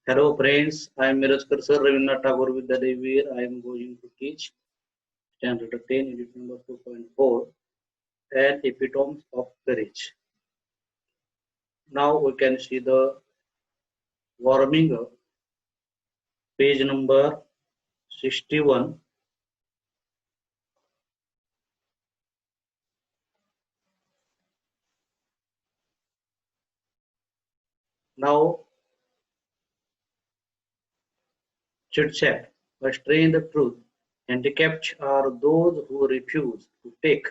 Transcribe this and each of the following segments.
Hello friends, I am Mirajkar Sir Ravindranath Tagore Vidyalaya. I am going to teach Standard 10 Unit number 2.4 and Epitomes of Courage. Now we can see the warming up, page number 61. Now chit chat, a strain the truth. Handicapped are those who refuse to take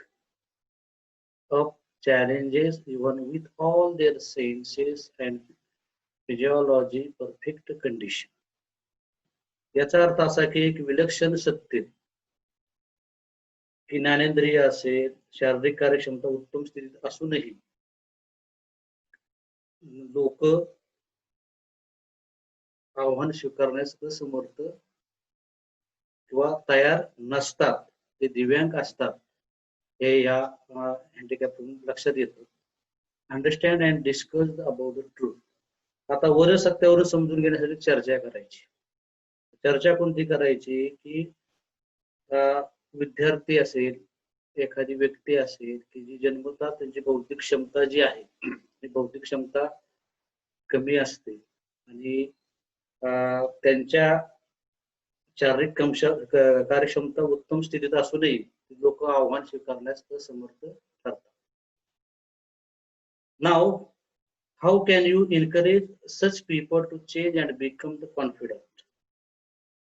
up challenges even with all their senses and physiology perfect condition. याचा अर्थ असा की एक विलक्षण सत्य की ज्ञानेंद्रिय असेल, शारीरिक कार्यक्षमता उत्तम स्थितीत असूनही लोक आव्हान स्वीकारण्यास असमर्थ किंवा तयार नसतात, ते दिव्यांग असतात, हे या हँडिकॅपमधून लक्षात येतं. Understand and discuss about the truth. आता वर सत्यावर समजून घेण्यासाठी चर्चा करायची. चर्चा कोणती करायची की विद्यार्थी असेल, एखादी व्यक्ती असेल की जी जन्मतः त्यांची बौद्धिक क्षमता जी आहे ती बौद्धिक क्षमता कमी असते आणि त्यांच्या शारीरिक कार्यक्षमता उत्तम स्थितीत असूनही लोक आव्हान स्वीकारण्यास समर्थ ठरतात. नाव how can you encourage such people to change and become the confident?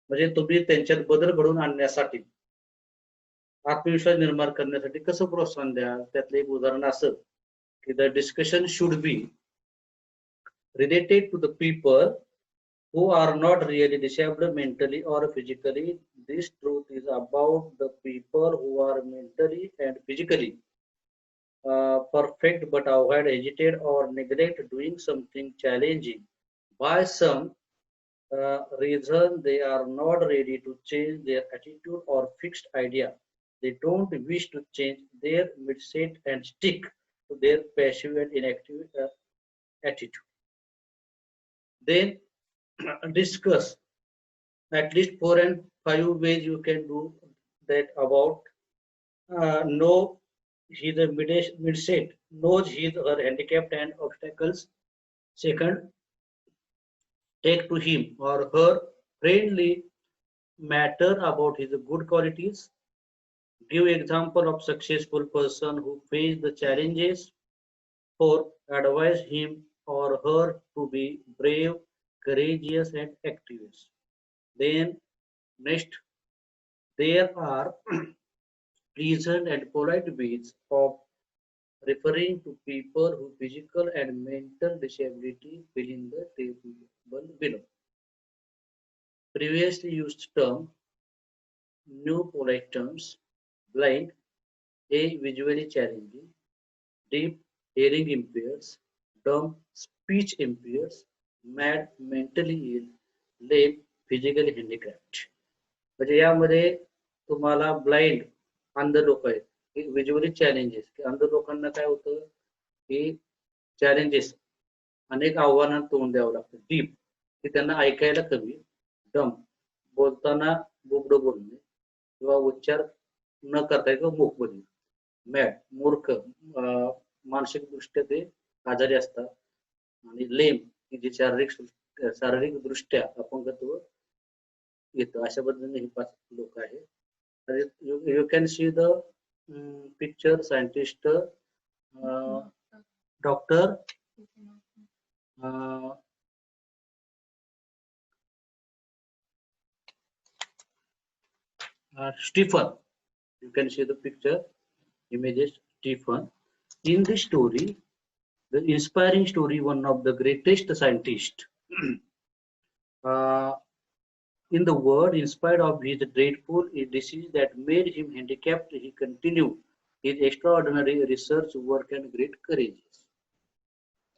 म्हणजे तुम्ही त्यांच्यात बदल घडवून आणण्यासाठी, आत्मविश्वास निर्माण करण्यासाठी कसं प्रोत्साहन द्याल? त्यातलं एक उदाहरण असं की the discussion should be related to the people who are not really disabled mentally or physically. This truth is about the people who are mentally and physically perfect but avoid, hesitate or neglect doing something challenging by some reason. They are not ready to change their attitude or fixed idea. They don't wish to change their mindset and stick to their passive and inactive attitude. Then discuss at least 4 and 5 ways you can do that. About know his mindset, knows his or handicap and obstacles. Second, take to him or her friendly matter about his good qualities. Give example of successful person who face the challenges. 4, advise him or her to be brave, courageous and active. Then next, there are pleasant and polite ways of referring to people who physical and mental disability fill in the table below. Previously used term, new polite terms: blind, A, visually challenging; deaf, hearing impairs; dumb, speech impairs; mad, mentally ill; lame, physically handicapped. म्हणजे यामध्ये तुम्हाला blind, अंध लोक आहेत, visually challenges, की अंध लोकांना काय होतं की चॅलेंजेस, अनेक आव्हानांना तोंड द्यावं लागतं. डीप, की त्यांना ऐकायला कमी; डम, बोलताना बोबडं बोलणे किंवा उच्चार न करता किंवा मूकबधिर; मॅड, मूर्ख, मानसिकदृष्ट्या ते आजारी असतात; आणि लेम, की जे शारीरिक दृष्ट्या अपंगत्व येतं. अशा पद्धतीने ही 5 लोक आहेत. You can see the picture. Scientist, doctor, Stephen. You can see the picture images. Stephen. In this story, the inspiring story, one of the greatest scientists in the world, in spite of his dreadful disease that made him handicapped, he continued his extraordinary research work and great courage.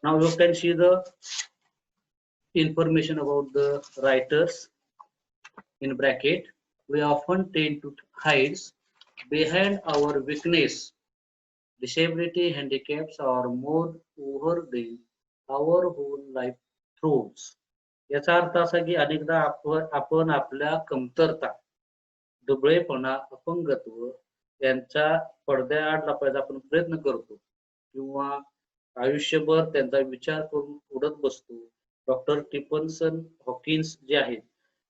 Now you can see the information about the writers in bracket. We often tend to hide behind our weakness. Disability, handicaps are more over than our whole life throws. याचा अर्थ असा की अनेकदा आपण आपल्या कमतरता, दुबळेपणा, अपंगत्व यांचा पडद्याआड लपवायचा आपण प्रयत्न करतो किंवा आयुष्यभर त्यांचा विचार करून उडत बसतो. डॉक्टर स्टीफन्सन हॉकिन्स जे आहेत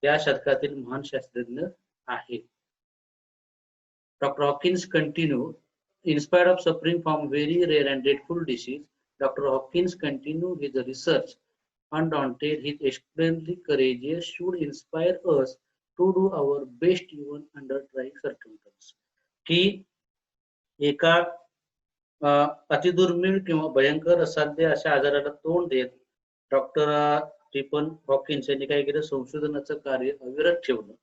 त्या शतकातील महान शास्त्रज्ञ आहेत. Dr. Hawkins continued, in spite of suffering from very rare and dreadful disease, Dr. Hawkins continued his research undaunted. His extremely courageous should inspire us to do our best even under trying circumstances. की एका अतिदुर्मिळ किंवा भयंकर असाध्य अशा आजाराला तोंड देत doctor Stephen Hawkins यांनी काय केलं, संशोधनाचं कार्य अविरत ठेवलं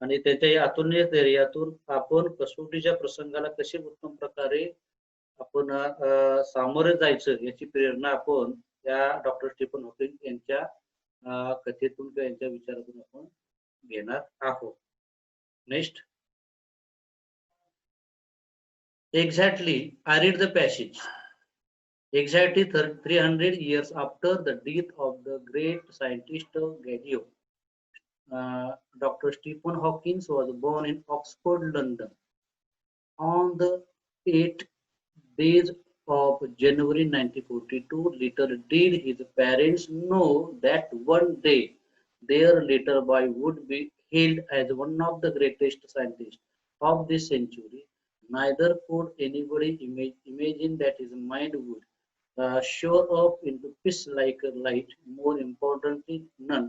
आणि त्याच्या या अतुलनीय धैर्यातून आपण कसोटीच्या प्रसंगाला कसे उत्तम प्रकारे आपण सामोरे जायचं याची प्रेरणा आपण त्या डॉक्टर स्टीफन हॉकिंग यांच्या कथेतून किंवा यांच्या विचारातून आपण घेणार आहोत. Next. Exactly, I read the passage. Exactly 300 years after the death of the great scientist Galileo, Dr. Stephen Hawking was born in Oxford, London, on the 8th days of January 1942. Little did his parents know that one day their little boy would be hailed as one of the greatest scientists of this century. Neither could anybody imagine that his mind would soar up into peace like a light. More importantly, none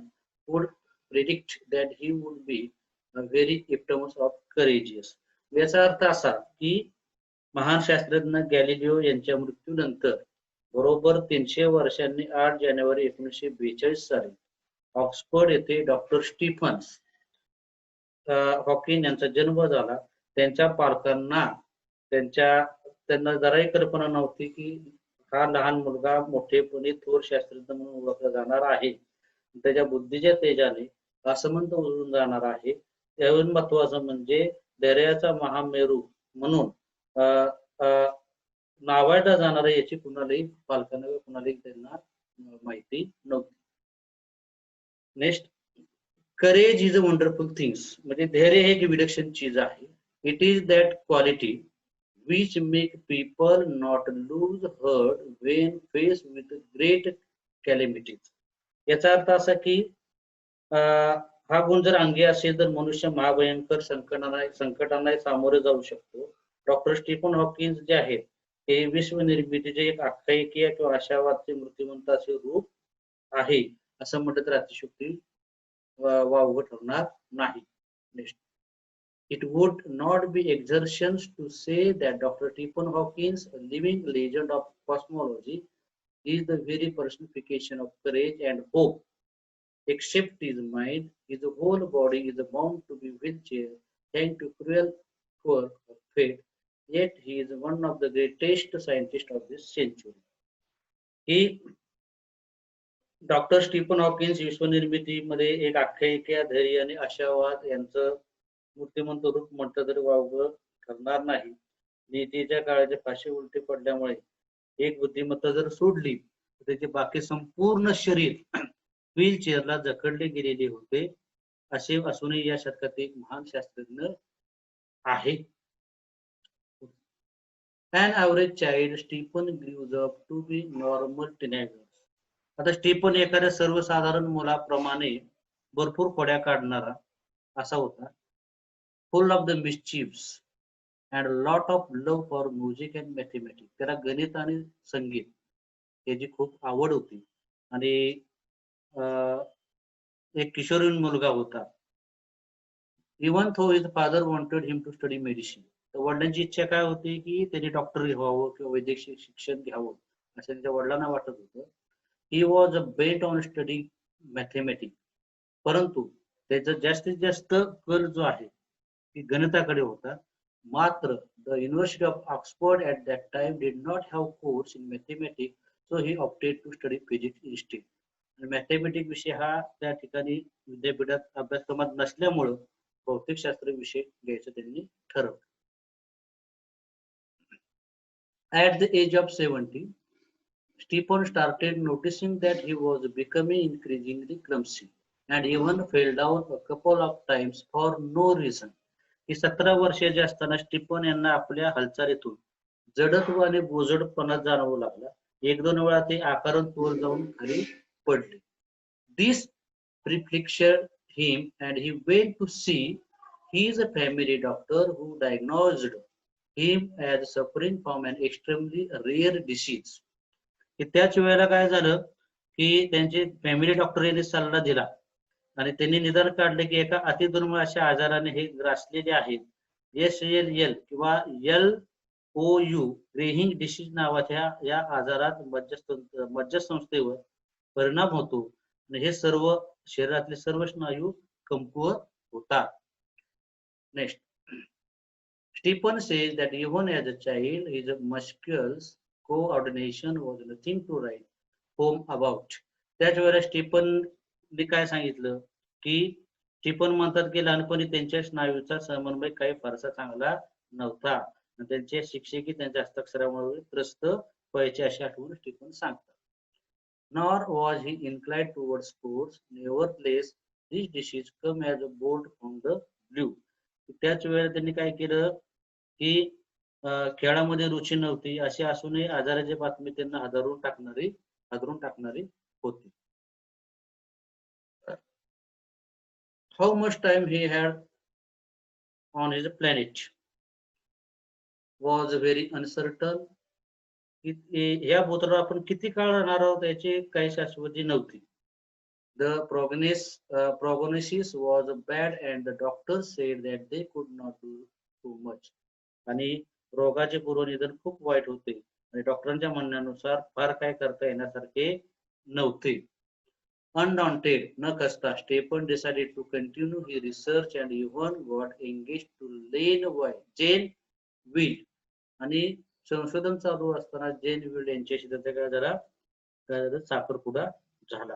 would predict that he would be a very epitome of courageous. याचा अर्थ असा की महान शास्त्रज्ञ Galileo यांच्या मृत्यूनंतर बरोबर 300 वर्षांनी 8 जानेवारी 1942 साली ऑक्सफर्ड येथे डॉक्टर स्टीफन हॉकिंग यांचा जन्म झाला. त्यांच्या पालकांना त्यांना जराही कल्पना नव्हती की हा लहान मुलगा मोठेपणी थोर शास्त्रज्ञ म्हणून ओळखला जाणार आहे. त्याच्या बुद्धीच्या तेजाने आसमंत उजळून जाणार आहे. त्याहून महत्वाचं म्हणजे धैर्याचा महामेरू म्हणून नावाजला जाणार आहे याची कुणालाही पालकांना किंवा कुणालाही त्यांना माहिती नव्हती. Next. Courage is a wonderful things. म्हणजे धैर्य हे एक विलक्षण चीज आहे. It is that quality which make people not lose heart when faced with great calamities. याचा अर्थ असा की हा गुण जर अंगी असेल तर मनुष्य महाभयंकर संकटांना सामोरे जाऊ शकतो. डॉक्टर स्टीफन हॉकिन्स जे आहेत हे विश्वनिर्मितीचे एक आख्यायिकीय किंवा आशावादचे मृत्यूमंत असे रूप आहे असं म्हटलं तर अतिशयोक्ती वावगं ठरणार नाही. Next. It would not be exertions to say that Dr. Stephen Hawking, a living legend of cosmology, is the very personification of courage and hope. Except his mind, his whole body is bound to be wheelchair, thanks to cruel quirk of fate. Yet he is one of the greatest scientists of this century. He doctor Stephen Hawkins विश्वनिर्मितीमध्ये एक आख्यायिका, धैर्य आणि आशावाद यांचं मूर्तिमंत रूप म्हटलं तरी वावगं ठरणार नाही. नीतीच्या काळाचे फाशी उलटी पडल्यामुळे एक बुद्धिमत्ता जर सोडली तर त्याचे बाकी संपूर्ण शरीर व्हीलचेअरला जखडले गेलेले होते. असे असूनही या शतकात एक महान शास्त्रज्ञ आहे. An average child, Stephen grows up to be normal teenager. आता स्टीफन एखाद्या सर्वसाधारण मुलाप्रमाणे भरपूर खोड्या काढणारा असा होता. फुल ऑफ द मिस्चिव्स and lot of love for music and mathematics. त्याला गणित आणि संगीत याची खूप आवड होती आणि एक किशोरवयीन मुलगा होता. Even though his father wanted him to study medicine. तर वडिलांची इच्छा काय होती की त्यांनी डॉक्टर व्हावं किंवा वैद्यकीय शिक्षण घ्यावं असं त्यांच्या वडिलांना वाटत होतं. He was a bent on study mathematics. परंतु त्याचा जास्तीत जास्त कल जो आहे की गणिताकडे होता. मात्र the University of Oxford at that time did not have course in mathematics, so he opted to study physics instead. आणि मॅथमॅटिक्स विषय हा त्या ठिकाणी विद्यापीठात अभ्यासक्रमात नसल्यामुळं भौतिकशास्त्र विषय घ्यायचं त्यांनी ठरवलं. At the age of 70, Stephen started noticing that he was becoming increasingly clumsy and even fell down a couple of times for no reason. ही 17 वर्षाची असताना स्टीफन यांना आपल्या हालचालीतून जडत्व आणि बोजडपणा जाणवू लागला. एक दोन वेळा ते आकारात तोल जाऊन खाली पडले. This perplexed him and he went to see his family doctor who diagnosed him as suffering from an extremely rare disease. की त्याच वेळेला काय झालं की त्यांचे फॅमिली डॉक्टर यांनी सल्ला दिला आणि त्यांनी निदान काढले की एका अतिदुर्मिळ अशा आजाराने हे ग्रासलेले आहेत. SLL किंवा LOU ग्रेहिंग डिसीज नावाच्या या आजारात मज्जासंस्थेवर परिणाम होतो आणि हे सर्व शरीरातले सर्व स्नायू कमकुवत होतात. Next, Stephen says that even as a child, his muscles coordination was nothing to write home about. त्याच वेळेला स्टीफनने काय सांगितलं की स्टीफन म्हणतात की लहानपणी त्यांच्या स्नायूचा समन्वय काही फारसा चांगला नव्हता. त्यांचे शिक्षकही त्यांच्या हस्ताक्षरामुळे त्रस्त व्हायचे अशी आठवण स्टीफन सांगतात. Nor was he inclined towards sports. Nevertheless, this disease come as a bolt from the blue. त्याच वेळेला त्यांनी काय केलं की खेळामध्ये रुची नव्हती अशी असूनही आजाराची बातमी त्यांना हादरून टाकणारी होती. How much time he had on his planet was very uncertain. ह्या भूतलावर आपण किती काळ राहणार आहोत याची काही शाश्वती नव्हती. The prognosis was bad and the doctors said that they could not do too much. आणि रोगाचे पूर्वनिदान खूप वाईट होते आणि डॉक्टरांच्या म्हणण्यानुसार फार काय करता येण्यासारखे नव्हते. Undaunted, न खचता, Stephen decided to continue his research and even got engaged to Jane Wild. आणि संशोधन चालू असताना जेन विल्ड यांच्याशी त्याचा काय झाला साखरपुडा झाला.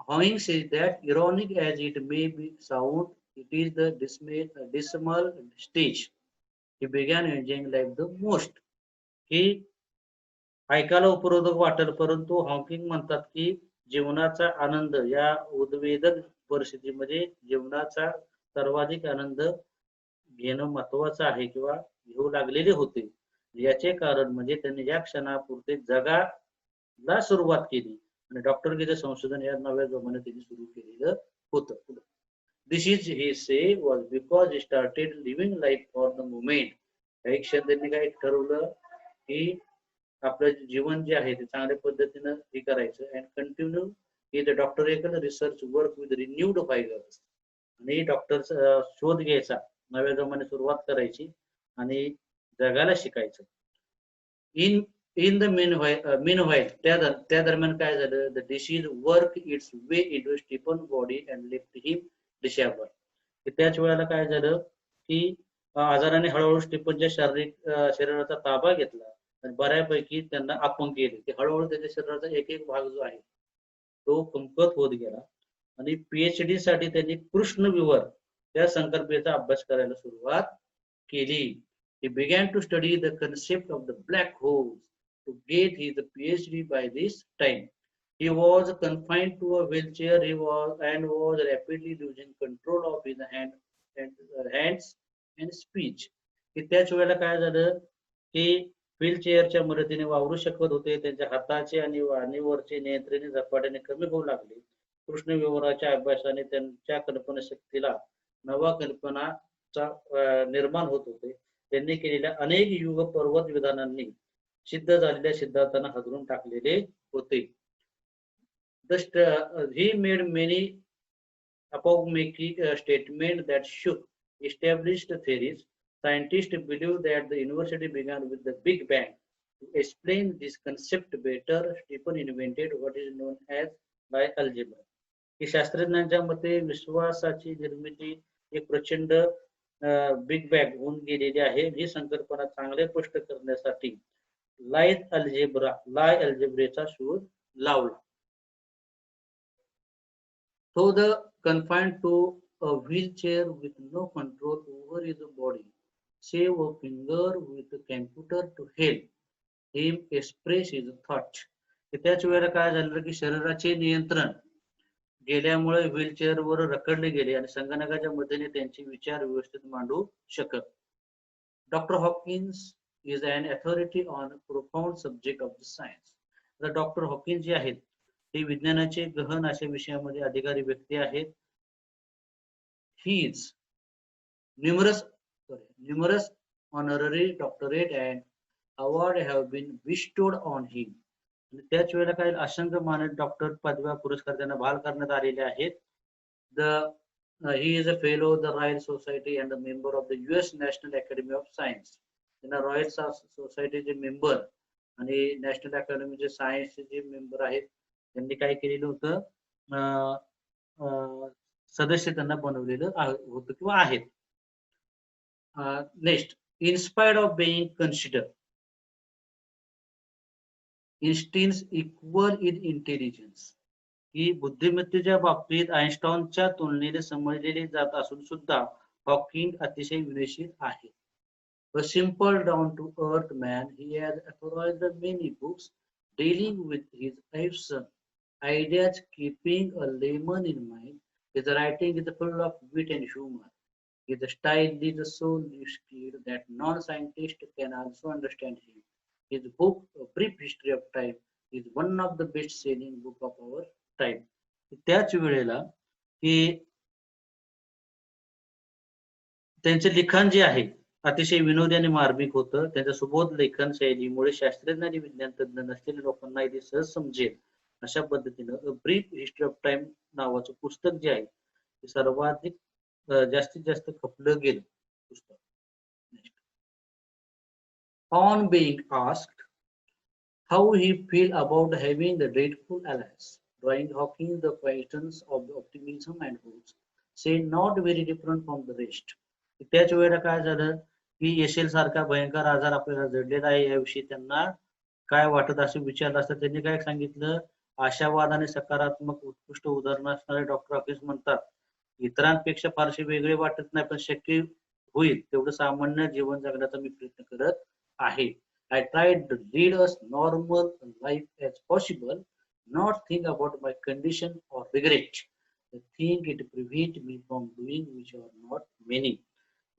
Hawing says that ironic as it may be sound, it is the dismal stage he began enjoying life the most. ही ऐकायला उपरोधक वाटेल परंतु हॉकिंग म्हणतात की जीवनाचा आनंद या उद्वेदक परिस्थितीमध्ये जीवनाचा सर्वाधिक आनंद घेणं महत्वाचं आहे किंवा घेऊ लागलेले होते. याचे कारण म्हणजे त्यांनी या क्षणापुरते जगाला सुरुवात केली आणि डॉक्टरकीचं संशोधन या नव्या जोमाने त्यांनी सुरू केलेलं होतं. This is he say was because he started living life for the moment. काही क्षण त्यांनी काय ठरवलं की आपलं जीवन जे आहे ते चांगल्या पद्धतीनं हे करायचं and continue he the doctoral research work with renewed vigour. आणि डॉक्टर शोध घ्यायचा, नव्या जोमाने सुरुवात करायची आणि जगाला शिकायचं. इन द meanwhile त्या दरम्यान काय झालं, the disease work its way into Stephen body and left him disable. त्याच वेळेला काय झालं की आजाराने हळूहळू स्टीफनच्या शरीराचा ताबा घेतला आणि बऱ्यापैकी त्यांना अपंग केले. ते हळूहळू त्याच्या शरीराचा एक भाग जो आहे तो कमकुवत होत गेला आणि PhD साठी त्यांनी कृष्ण विवर या संकल्पनेचा अभ्यास करायला सुरुवात केली. He began to study the concept of the black holes. To get his PhD by this time, he was confined to a wheelchair. He was rapidly losing control of his hands and speech. की त्याच वेळेला काय झालं की व्हीलचेअरच्या मदतीने वावरू शकत होते. त्यांच्या हाताचे आणि वाणीवरचे नियंत्रण झपाट्याने कमी होऊ लागले. कृष्ण विवराच्या अभ्यासाने त्यांच्या कल्पनाशक्तीला नवा कल्पनाचा निर्माण होत होते. त्यांनी केलेल्या अनेक युग पर्वत विधानांनी सिद्ध झालेल्या सिद्धांतांना हादरून टाकलेले होते. He made many apoplectic statements that shook established theories. Scientists believe that the universe began with the Big Bang. To explain this concept better, Stephen invented what is known as Lie algebra. ही शास्त्रज्ञांच्या मते विश्वासाची निर्मिती एक प्रचंड big bag होऊन गेलेली आहे. ही संकल्पना चांगले स्पष्ट करण्यासाठी लाय अल्जेब्रेचा शोध लावला. So the confined to a wheelchair with no control over his body, save a finger with a computer to help. him express his thoughts. त्याच वेळेला काय झालं की शरीराचे नियंत्रण गेल्यामुळे व्हीलचेअरवर रखडले गेले आणि संगणकाच्या मदतीने त्यांचे विचार व्यवस्थित मांडू शकत. Dr. Hawkins is an authority on a profound subject of the science. तर डॉक्टर हॉकिन्स जे आहेत ते विज्ञानाचे गहन अशा विषयामध्ये अधिकारी व्यक्ती आहेत. He is numerous numerous honorary doctorate and award have been bestowed on him. त्याच वेळेला काही असंख्य मानद डॉक्टर पदव्या पुरस्कार त्यांना बहाल करण्यात आलेले आहेत. He is a fellow of the Royal Society and a member of the US National Academy of Science. त्यांना रॉयल सोसायटीचे मेंबर आणि नॅशनल अकॅडमीचे सायन्सचे जे मेंबर आहेत त्यांनी काय केलेलं होतं, सदस्य त्यांना बनवलेलं होतं किंवा आहेत. Next, inspired of being consider Einstein's equal in intelligence, की बुद्धिमत्तेच्या बाबतीत आइन्स्टाईनच्या तुलनेने समजलेले जात असून सुद्धा हॉकिंग अतिशय विनयशील आहे. A simple down-to-earth man, he has authored many books dealing with his life's ideas, keeping a layman in mind. His writing is full of wit and humor. His style is so skilled that non-scientists can also understand him. His book, A Brief History of Time, is one of the best-selling book of our time. त्याच वेळेला की त्यांचे लिखाण जे आहे अतिशय विनोदी आणि मार्मिक होतं. त्यांच्या सुबोध लेखन शैलीमुळे शास्त्रज्ञ आणि विज्ञान तज्ञ नसलेल्या लोकांना ते सहज समजेल अशा पद्धतीनं a brief history of time नावाचं पुस्तक जे आहे ते सर्वाधिक जास्तीत जास्त खपलं गेलं पुस्तक. On being asked how he feel about having the dreadful allies, drawing Hawking the questions of the optimism and hopes, say not very different from the rest. त्याच वेळेला काय झालं की एशेल सारखा भयंकर आजार आपल्याला जडलेला आहे याविषयी त्यांना काय वाटत असं विचारलं असतं. त्यांनी काय सांगितलं, आशावाद आणि सकारात्मक उत्कृष्ट उदाहरण असणारे डॉक्टर हॉकिन्स म्हणतात, इतरांपेक्षा फारसे वेगळे वाटत नाही, पण शक्य होईल तेवढं सामान्य जीवन जगण्याचा मी प्रयत्न करत आहे. I tried to lead as normal life as possible, not think about my condition or regret. The thing it prevent me from doing which are not many.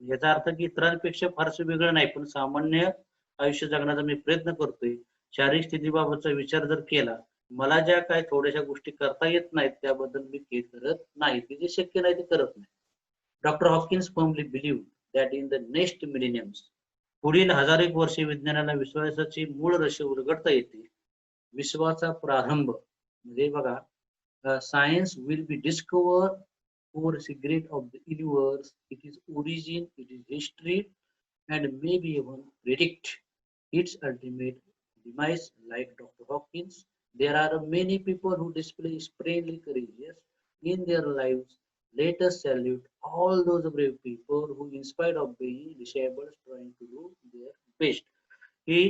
याचा अर्थ की इतरांपेक्षा फारसं वेगळं नाही, पण सामान्य आयुष्य जगण्याचा मी प्रयत्न करतोय. शारीरिक स्थितीबाबतचा विचार जर केला, मला ज्या काही थोड्याशा गोष्टी करता येत नाहीत त्याबद्दल मी खेद करत नाही, ते जे शक्य नाही ते करत नाही. Doctor Hawkins firmly believe that in the next millenniums, पुढील हजारेक वर्षे विज्ञानाला विश्वासाची मूळ रहस्य उलगडता येते. विश्वाचा प्रारंभ म्हणजे बघा, science will be discover or secret of the universe, its origin, its history, and maybe even predict its ultimate demise. Like Dr. Hawkins, there are many people who display supremely courageous in their lives. Let us salute all those brave people who, in spite of being disabled, trying to do their best. ही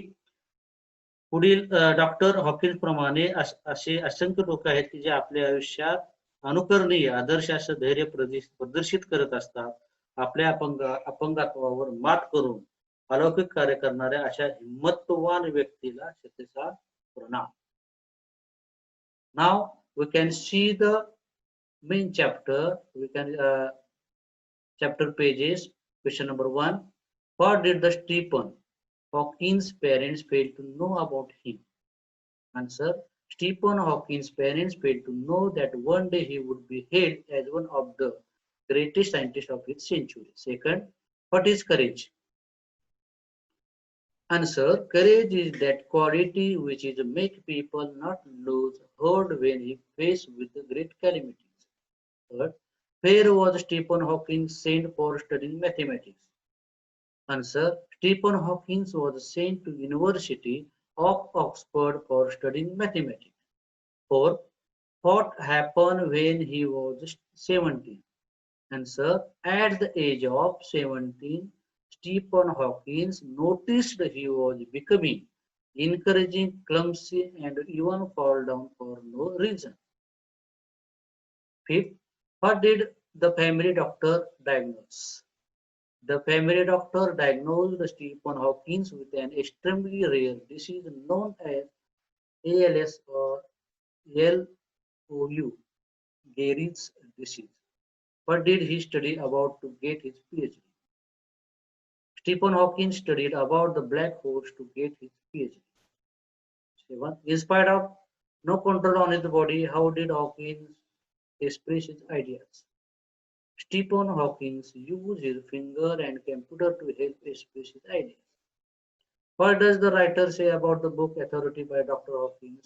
पुढील doctor Hawkins प्रमाणे असे असंख्य लोक आहेत की जे आपल्या आयुष्यात अनुकरणीय आदर्श असं धैर्य प्रदर्शित करत असतात. आपल्या अपंगत्वावर मात करून अलौकिक कार्य करणाऱ्या अशा हिम्मतवान व्यक्तीला शतशः प्रणाम. Now we can see the main chapter. We can chapter pages. Question number 1. What did the Stephen Hawking's parents fail to know about him? Answer. Stephen Hawking's parents failed to know that one day he would be hailed as one of the greatest scientists of his century. Second, what is courage? Answer. Courage is that quality which is make people not lose heart when he faced with the great calamities. Third, where was Stephen Hawking sent for studying mathematics? Answer. Stephen Hawking was sent to University of Oxford for studying mathematics. Fourth, what happened when he was 17? Answer. At the age of 17, Stephen Hawking noticed he was becoming encouraging, clumsy, and even fall down for no reason. Fifth, what did the family doctor diagnose? The family doctor diagnosed Stephen Hawking with an extremely rare disease known as ALS or LOU, Gary's disease. What did he study about to get his PhD? Stephen Hawking studied about the black holes to get his PhD. 7. In spite of no control on his body, how did Hawking express his ideas? Stephen Hawking used his finger and computer to help express his ideas. What does the writer say about the book Authority by Dr. Hawking?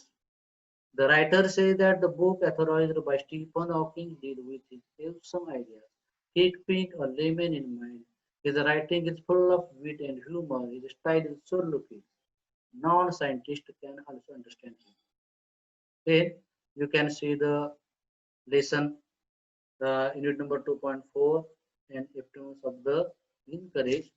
The writer says that the book authorized by Stephen Hawking deals with his awesome ideas, keeping a layman in mind. His writing is full of wit and humor. His style is so lucky. Non-scientists can also understand him. Then you can see the lesson, the unit number 2.4 and influence of the encourage.